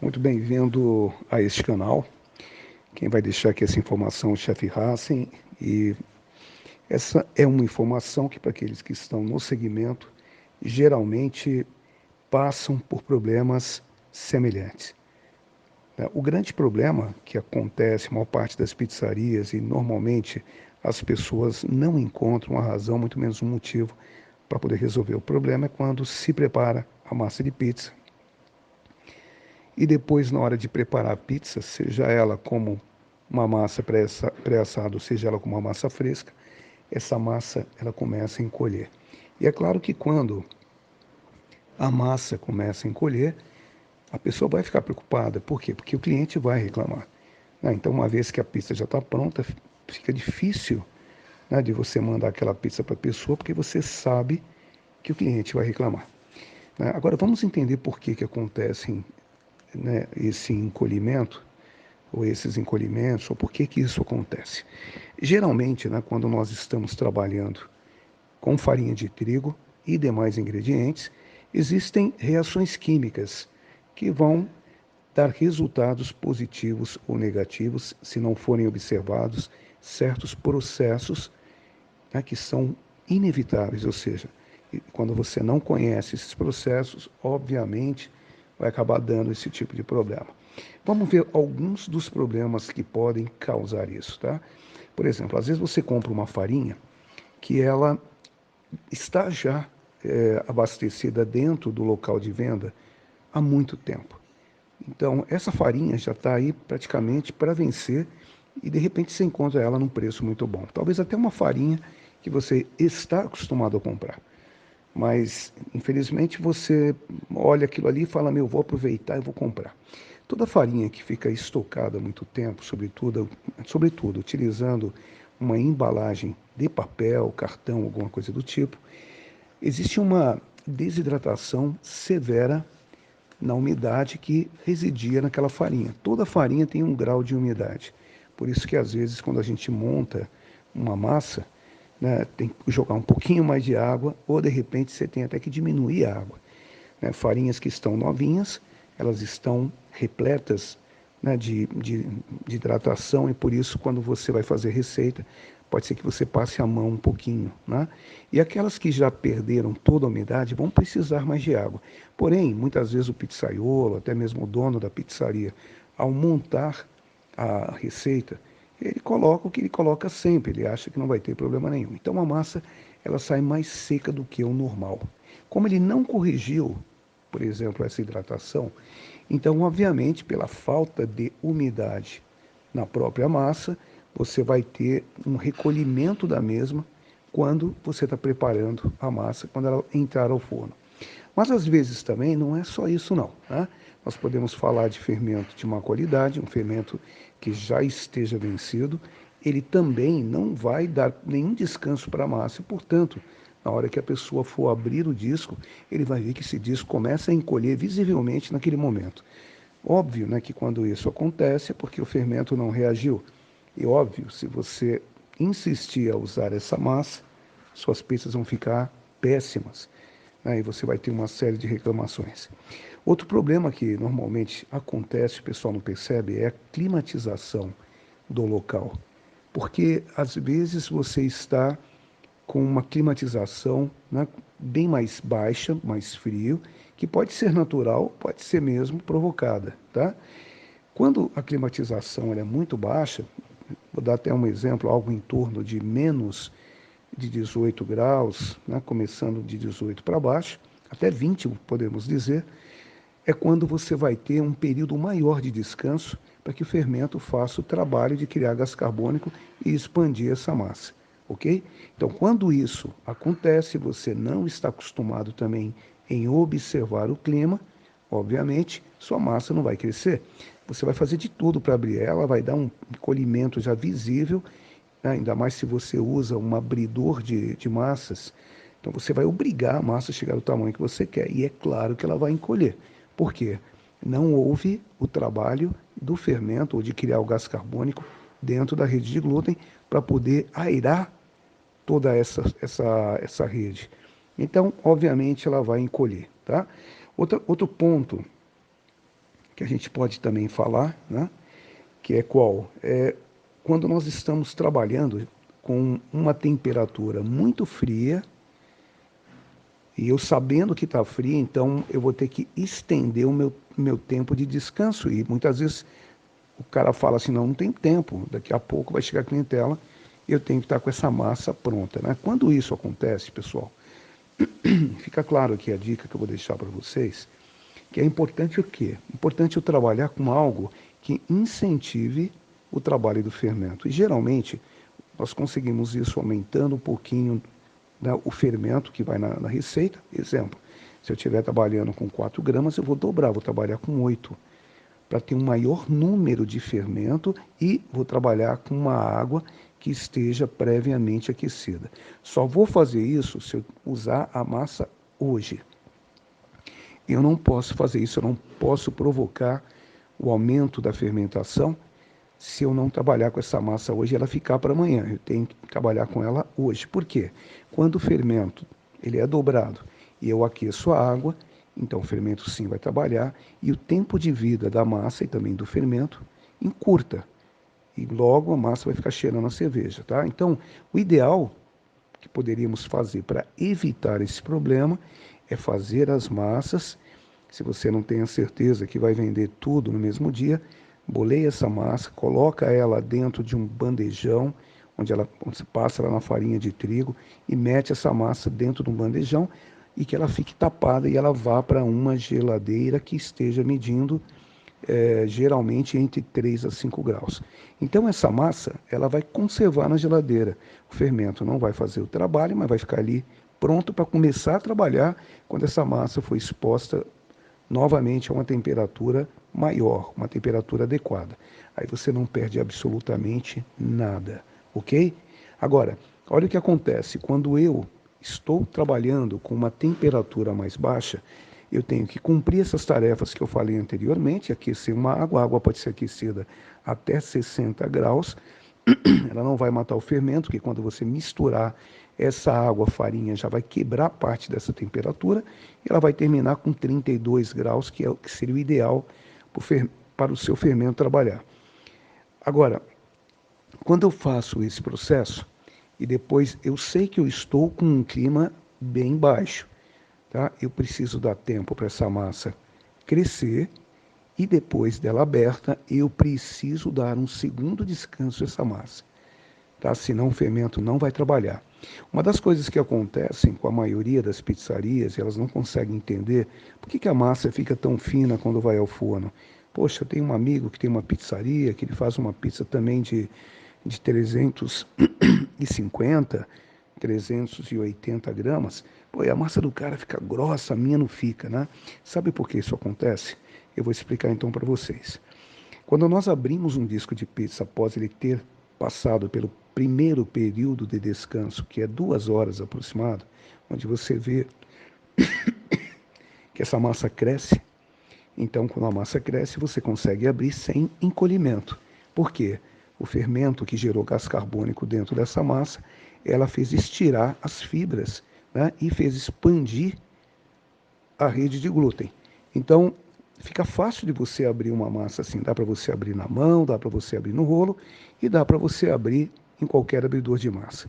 Muito bem-vindo a este canal. Quem vai deixar aqui essa informação é o chefe Hassen, e essa é uma informação que, para aqueles que estão no segmento, geralmente passam por problemas semelhantes. O grande problema que acontece em maior parte das pizzarias, e normalmente as pessoas não encontram uma razão, muito menos um motivo para poder resolver o problema, é quando se prepara a massa de pizza. E depois, na hora de preparar a pizza, seja ela como uma massa pré-assada, ou seja ela como uma massa fresca, essa massa ela começa a encolher. E é claro que quando a massa começa a encolher, a pessoa vai ficar preocupada. Por quê? Porque o cliente vai reclamar. Então, uma vez que a pizza já está pronta, fica difícil, de você mandar aquela pizza para a pessoa, porque você sabe que o cliente vai reclamar. Agora, vamos entender por que acontecem, esse encolhimento, ou esses encolhimentos, ou por que isso acontece. Geralmente, quando nós estamos trabalhando com farinha de trigo e demais ingredientes, existem reações químicas que vão dar resultados positivos ou negativos se não forem observados certos processos, que são inevitáveis, ou seja, quando você não conhece esses processos, obviamente vai acabar dando esse tipo de problema. Vamos ver alguns dos problemas que podem causar isso, tá? Por exemplo, às vezes você compra uma farinha que ela está já abastecida dentro do local de venda há muito tempo. Então, essa farinha já está aí praticamente para vencer e, de repente, você encontra ela num preço muito bom. Talvez até uma farinha que você está acostumado a comprar. Mas, infelizmente, você olha aquilo ali e fala, vou aproveitar e vou comprar. Toda farinha que fica estocada há muito tempo, sobretudo utilizando uma embalagem de papel, cartão, alguma coisa do tipo, existe uma desidratação severa na umidade que residia naquela farinha. Toda farinha tem um grau de umidade. Por isso que, às vezes, quando a gente monta uma massa, tem que jogar um pouquinho mais de água, ou de repente você tem até que diminuir a água. Farinhas que estão novinhas, elas estão repletas, de hidratação, e por isso, quando você vai fazer receita, pode ser que você passe a mão um pouquinho. E aquelas que já perderam toda a umidade vão precisar mais de água. Porém, muitas vezes o pizzaiolo, até mesmo o dono da pizzaria, ao montar a receita, ele coloca o que ele coloca sempre, ele acha que não vai ter problema nenhum. Então a massa ela sai mais seca do que o normal. Como ele não corrigiu, por exemplo, essa hidratação, então, obviamente, pela falta de umidade na própria massa, você vai ter um recolhimento da mesma quando você está preparando a massa, quando ela entrar ao forno. Mas às vezes também não é só isso não, Nós podemos falar de fermento de má qualidade, um fermento que já esteja vencido, ele também não vai dar nenhum descanso para a massa, e, portanto, na hora que a pessoa for abrir o disco, ele vai ver que esse disco começa a encolher visivelmente naquele momento. Óbvio, que quando isso acontece é porque o fermento não reagiu. E óbvio, se você insistir a usar essa massa, suas pizzas vão ficar péssimas. E você vai ter uma série de reclamações. Outro problema que normalmente acontece, o pessoal não percebe, é a climatização do local. Porque às vezes você está com uma climatização, bem mais baixa, mais frio, que pode ser natural, pode ser mesmo provocada, tá? Quando a climatização é muito baixa, vou dar até um exemplo, algo em torno de menos de 18 graus, começando de 18 para baixo, até 20, podemos dizer, é quando você vai ter um período maior de descanso para que o fermento faça o trabalho de criar gás carbônico e expandir essa massa, ok? Então, quando isso acontece, você não está acostumado também em observar o clima, obviamente, sua massa não vai crescer. Você vai fazer de tudo para abrir ela, vai dar um encolhimento já visível, ainda mais se você usa um abridor de massas. Então você vai obrigar a massa a chegar ao tamanho que você quer. E é claro que ela vai encolher. Por quê? Não houve o trabalho do fermento ou de criar o gás carbônico dentro da rede de glúten para poder aerar toda essa rede. Então, obviamente, ela vai encolher. Tá? Outro ponto que a gente pode também falar, né? Que é qual? É quando nós estamos trabalhando com uma temperatura muito fria, e eu sabendo que está fria, então eu vou ter que estender o meu tempo de descanso. E muitas vezes o cara fala assim, não tem tempo, daqui a pouco vai chegar a clientela, eu tenho que estar com essa massa pronta, né? Quando isso acontece, pessoal, fica claro aqui a dica que eu vou deixar para vocês, que é importante o quê? Importante eu trabalhar com algo que incentive o trabalho do fermento. E geralmente nós conseguimos isso aumentando um pouquinho, né, o fermento que vai na receita. Exemplo, se eu estiver trabalhando com 4 gramas, eu vou dobrar, vou trabalhar com 8, para ter um maior número de fermento, e vou trabalhar com uma água que esteja previamente aquecida. Só vou fazer isso se eu usar a massa hoje. Eu não posso fazer isso, eu não posso provocar o aumento da fermentação se eu não trabalhar com essa massa hoje, ela ficar para amanhã. Eu tenho que trabalhar com ela hoje. Por quê? Quando o fermento ele é dobrado e eu aqueço a água, então o fermento sim vai trabalhar, e o tempo de vida da massa e também do fermento encurta. E logo a massa vai ficar cheirando a cerveja, tá? Então, o ideal que poderíamos fazer para evitar esse problema é fazer as massas. Se você não tem a certeza que vai vender tudo no mesmo dia, boleia essa massa, coloca ela dentro de um bandejão, onde você passa ela na farinha de trigo e mete essa massa dentro de um bandejão, e que ela fique tapada e ela vá para uma geladeira que esteja medindo geralmente entre 3 a 5 graus. Então essa massa, ela vai conservar na geladeira. O fermento não vai fazer o trabalho, mas vai ficar ali pronto para começar a trabalhar quando essa massa for exposta novamente a uma temperatura maior, uma temperatura adequada. Aí você não perde absolutamente nada, ok? Agora, olha o que acontece. Quando eu estou trabalhando com uma temperatura mais baixa, eu tenho que cumprir essas tarefas que eu falei anteriormente, aquecer uma água, a água pode ser aquecida até 60 graus, ela não vai matar o fermento, porque quando você misturar essa água, a farinha já vai quebrar parte dessa temperatura, e ela vai terminar com 32 graus, que seria o ideal para o seu fermento trabalhar. Agora, quando eu faço esse processo, e depois eu sei que eu estou com um clima bem baixo, tá? Eu preciso dar tempo para essa massa crescer, e depois dela aberta, eu preciso dar um segundo descanso a essa massa, tá? Senão o fermento não vai trabalhar. Uma das coisas que acontecem com a maioria das pizzarias, elas não conseguem entender por que a massa fica tão fina quando vai ao forno. Poxa, eu tenho um amigo que tem uma pizzaria, que ele faz uma pizza também de 350, 380 gramas. Pô, e a massa do cara fica grossa, a minha não fica, né? Sabe por que isso acontece? Eu vou explicar então para vocês. Quando nós abrimos um disco de pizza após ele ter passado pelo primeiro período de descanso, que é 2 horas aproximado, onde você vê que essa massa cresce, então quando a massa cresce, você consegue abrir sem encolhimento. Por quê? O fermento que gerou gás carbônico dentro dessa massa, ela fez estirar as fibras, né, e fez expandir a rede de glúten. Então, fica fácil de você abrir uma massa assim. Dá para você abrir na mão, dá para você abrir no rolo e dá para você abrir em qualquer abridor de massa.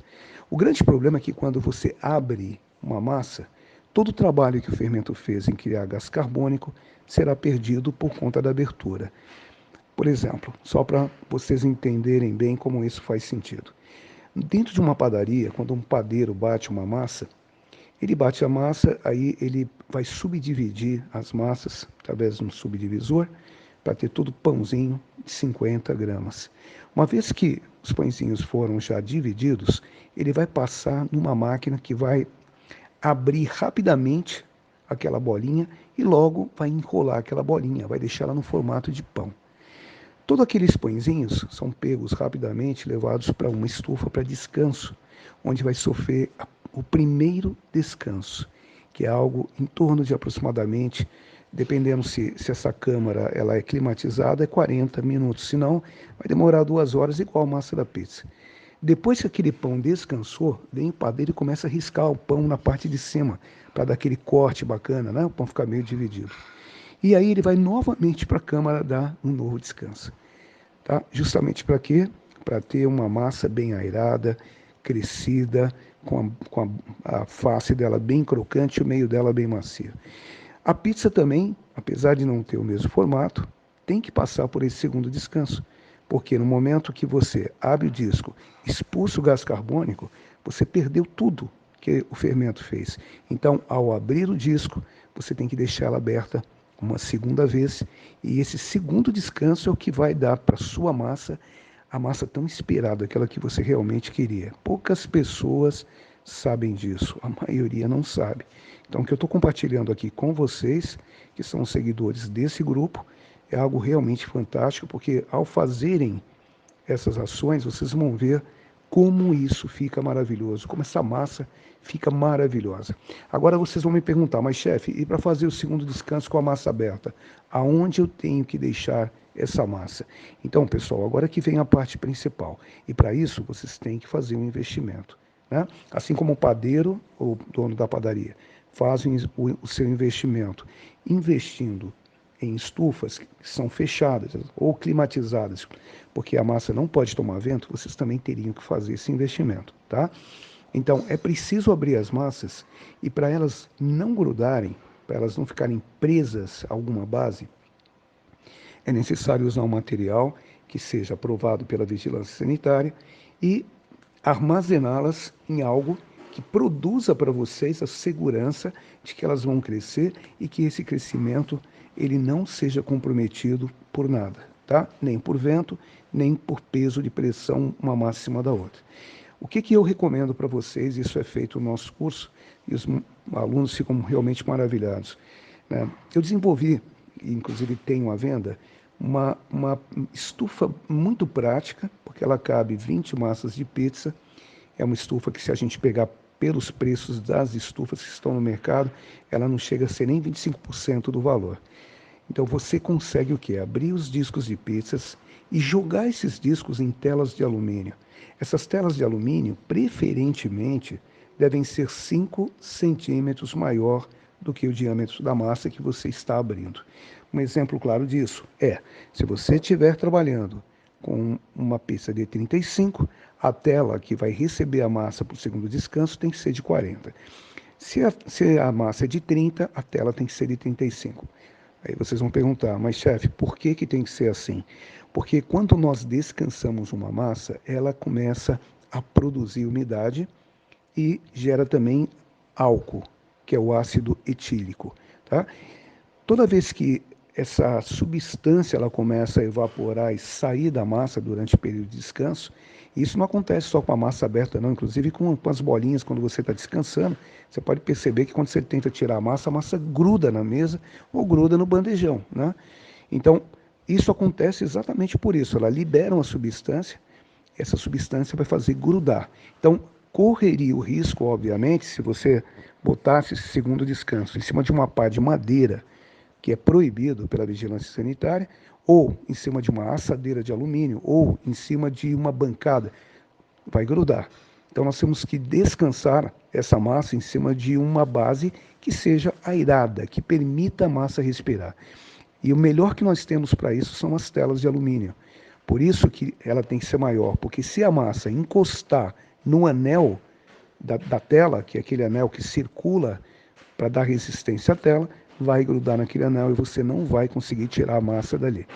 O grande problema é que quando você abre uma massa, todo o trabalho que o fermento fez em criar gás carbônico será perdido por conta da abertura. Por exemplo, só para vocês entenderem bem como isso faz sentido. Dentro de uma padaria, quando um padeiro bate uma massa, ele bate a massa, aí ele vai subdividir as massas através de um subdivisor para ter todo pãozinho de 50 gramas. Uma vez que os pãezinhos foram já divididos, ele vai passar numa máquina que vai abrir rapidamente aquela bolinha e logo vai enrolar aquela bolinha, vai deixá-la no formato de pão. Todos aqueles pãezinhos são pegos rapidamente, levados para uma estufa para descanso, onde vai sofrer o primeiro descanso, que é algo em torno de aproximadamente, dependendo se essa câmara ela é climatizada, é 40 minutos, senão vai demorar 2 horas, igual a massa da pizza. Depois que aquele pão descansou, vem o padeiro e começa a riscar o pão na parte de cima, para dar aquele corte bacana, né? O pão ficar meio dividido. E aí ele vai novamente para a câmara dar um novo descanso. Tá? Justamente para quê? Para ter uma massa bem airada, crescida, com a face dela bem crocante e o meio dela bem macio. A pizza também, apesar de não ter o mesmo formato, tem que passar por esse segundo descanso, porque no momento que você abre o disco, expulsa o gás carbônico, você perdeu tudo que o fermento fez. Então, ao abrir o disco, você tem que deixá-la aberta uma segunda vez, e esse segundo descanso é o que vai dar para a sua massa a massa tão esperada, aquela que você realmente queria. Poucas pessoas sabem disso, a maioria não sabe. Então, o que eu estou compartilhando aqui com vocês, que são seguidores desse grupo, é algo realmente fantástico, porque ao fazerem essas ações, vocês vão ver como isso fica maravilhoso, como essa massa fica maravilhosa. Agora vocês vão me perguntar, mas chefe, e para fazer o segundo descanso com a massa aberta, aonde eu tenho que deixar essa massa? Então, pessoal, agora que vem a parte principal. E para isso, vocês têm que fazer um investimento. Né? Assim como o padeiro, ou dono da padaria, fazem o seu investimento investindo em estufas que são fechadas ou climatizadas, porque a massa não pode tomar vento, vocês também teriam que fazer esse investimento, tá? Então, é preciso abrir as massas e para elas não grudarem, para elas não ficarem presas a alguma base, é necessário usar um material que seja aprovado pela vigilância sanitária e armazená-las em algo que produza para vocês a segurança de que elas vão crescer e que esse crescimento ele não seja comprometido por nada, tá? Nem por vento, nem por peso de pressão uma massa em cima da outra. O que eu recomendo para vocês, isso é feito no nosso curso, e os alunos ficam realmente maravilhados, né? Eu desenvolvi, inclusive tenho à venda, uma estufa muito prática, porque ela cabe 20 massas de pizza. É uma estufa que, se a gente pegar pelos preços das estufas que estão no mercado, ela não chega a ser nem 25% do valor. Então você consegue o quê? Abrir os discos de pizzas e jogar esses discos em telas de alumínio. Essas telas de alumínio, preferentemente, devem ser 5 centímetros maior do que o diâmetro da massa que você está abrindo. Um exemplo claro disso é, se você estiver trabalhando com uma pizza de 35, a tela que vai receber a massa para o segundo descanso tem que ser de 40. Se a massa é de 30, a tela tem que ser de 35. Aí vocês vão perguntar, mas chefe, por que tem que ser assim? Porque quando nós descansamos uma massa, ela começa a produzir umidade e gera também álcool, que é o ácido etílico, tá? Toda vez que essa substância ela começa a evaporar e sair da massa durante o período de descanso, isso não acontece só com a massa aberta, não. Inclusive com as bolinhas, quando você está descansando, você pode perceber que quando você tenta tirar a massa gruda na mesa ou gruda no bandejão, né? Então, isso acontece exatamente por isso. Ela libera uma substância, essa substância vai fazer grudar. Então, correria o risco, obviamente, se você botasse esse segundo descanso em cima de uma pá de madeira, que é proibido pela vigilância sanitária, ou em cima de uma assadeira de alumínio, ou em cima de uma bancada, vai grudar. Então nós temos que descansar essa massa em cima de uma base que seja airada, que permita a massa respirar. E o melhor que nós temos para isso são as telas de alumínio. Por isso que ela tem que ser maior, porque se a massa encostar no anel da tela, que é aquele anel que circula para dar resistência à tela, vai grudar naquele anel e você não vai conseguir tirar a massa dali.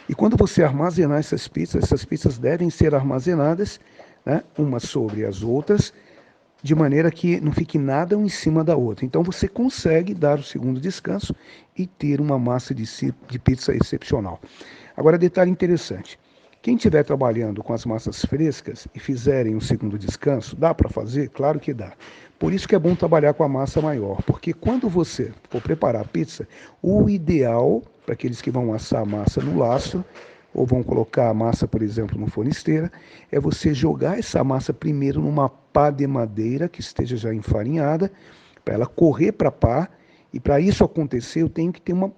E quando você armazenar essas pizzas devem ser armazenadas, né, umas sobre as outras, de maneira que não fique nada um em cima da outra. Então você consegue dar o segundo descanso e ter uma massa de pizza excepcional. Agora, detalhe interessante. Quem estiver trabalhando com as massas frescas e fizerem um segundo descanso, dá para fazer? Claro que dá. Por isso que é bom trabalhar com a massa maior, porque quando você for preparar a pizza, o ideal para aqueles que vão assar a massa no lastro, ou vão colocar a massa, por exemplo, no forno esteira, é você jogar essa massa primeiro numa pá de madeira que esteja já enfarinhada, para ela correr para a pá, e para isso acontecer eu tenho que ter um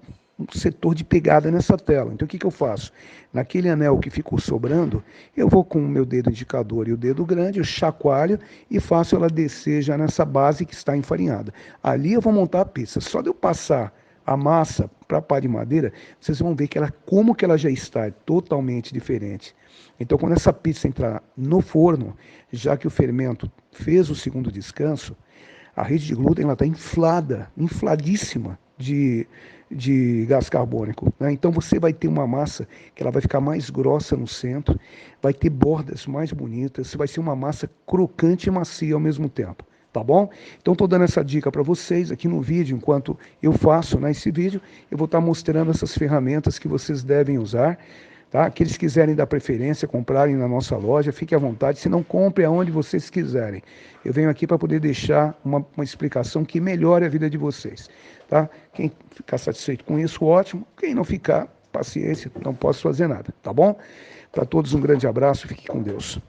setor de pegada nessa tela. Então o que eu faço? Naquele anel que ficou sobrando, eu vou com o meu dedo indicador e o dedo grande, eu chacoalho e faço ela descer já nessa base que está enfarinhada. Ali eu vou montar a pizza. Só de eu passar a massa para pá de madeira, vocês vão ver que como que ela já está totalmente diferente. Então, quando essa pizza entrar no forno, já que o fermento fez o segundo descanso, a rede de glúten está inflada, infladíssima de gás carbônico, né? Então você vai ter uma massa que ela vai ficar mais grossa no centro, vai ter bordas mais bonitas, vai ser uma massa crocante e macia ao mesmo tempo. Tá bom? Então estou dando essa dica para vocês aqui no vídeo, enquanto eu faço nesse vídeo, eu vou estar mostrando essas ferramentas que vocês devem usar. Tá? Aqueles que quiserem dar preferência, comprarem na nossa loja, fiquem à vontade, se não, compre aonde vocês quiserem. Eu venho aqui para poder deixar uma explicação que melhore a vida de vocês. Tá? Quem ficar satisfeito com isso, ótimo. Quem não ficar, paciência, não posso fazer nada. Tá bom? Para todos um grande abraço, fique com Deus.